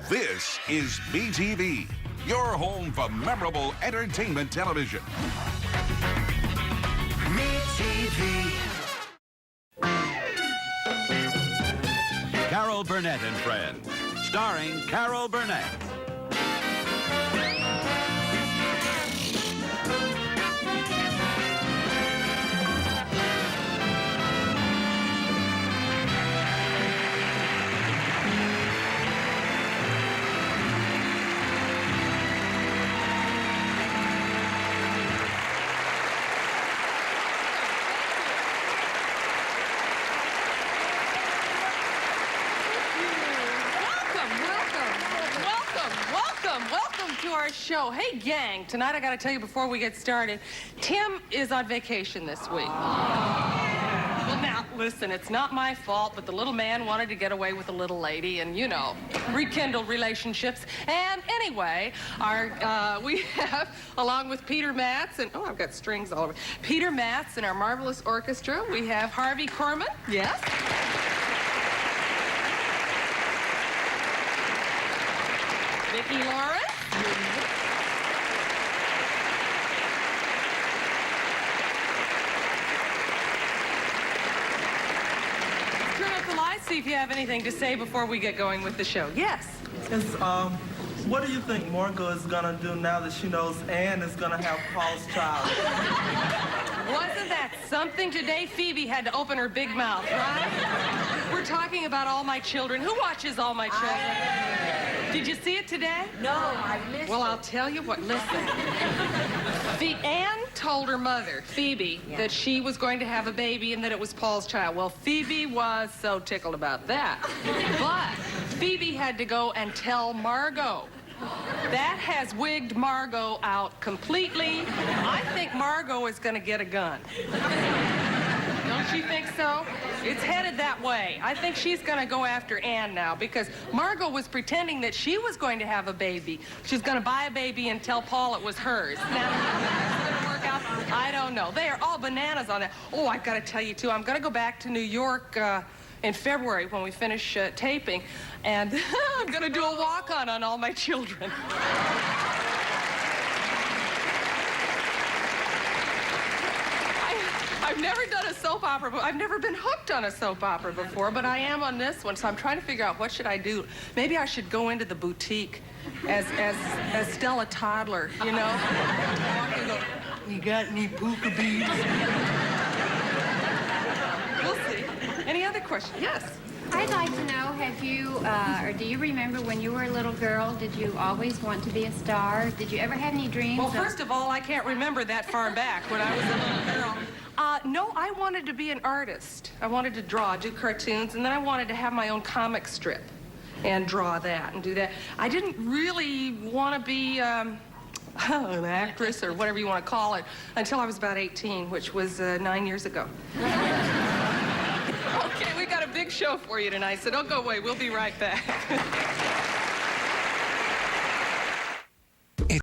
This is BTV, your home for memorable entertainment television. BTV. Carol Burnett and Friends, starring Carol Burnett. Welcome to our show. Hey, gang, tonight I got to tell you before we get started, Tim is on vacation this week. Well, now, listen, it's not my fault, but the little man wanted to get away with the little lady and, you know, rekindle relationships. And anyway, we have, along with Peter Matz, and, oh, I've got strings all over. Peter Matz and our marvelous orchestra, we have Harvey Korman. Yes. Vicki Lawrence. Turn up the lights, see if you have anything to say before we get going with the show. Yes. What do you think Margot is gonna do now that she knows Anne is gonna have Paul's child? Wasn't that something today? Phoebe had to open her big mouth, right? We're talking about All My Children. Who watches All My Children? Did you see it today? No, I missed it. Well, I'll tell you what, listen. Anne told her mother, Phoebe, that she was going to have a baby and that it was Paul's child. Well, Phoebe was so tickled about that. But Phoebe had to go and tell Margot. That has wigged Margot out completely. I think Margot is going to get a gun. Don't you think so? It's headed that way. I think she's going to go after Anne now because Margot was pretending that she was going to have a baby. She's going to buy a baby and tell Paul it was hers. Now, that's going to work out? I don't know. They are all bananas on that. Oh, I've got to tell you, too, I'm going to go back to New York in February when we finish taping, and I'm going to do a walk-on on All My Children. I've never done a soap opera, but I've never been hooked on a soap opera before, but I am on this one, so I'm trying to figure out what should I do. Maybe I should go into the boutique as Stella Toddler, you know? Go, you got any puka beads? We'll see. Any other questions? Yes. I'd like to know, have you, or do you remember when you were a little girl, did you always want to be a star? Did you ever have any dreams? Well, first of all, I can't remember that far back when I was a little girl. No, I wanted to be an artist. I wanted to draw, do cartoons, and then I wanted to have my own comic strip and draw that and do that. I didn't really want to be an actress or whatever you want to call it until I was about 18, which was 9 years ago. Okay, we got a big show for you tonight, so don't go away. We'll be right back.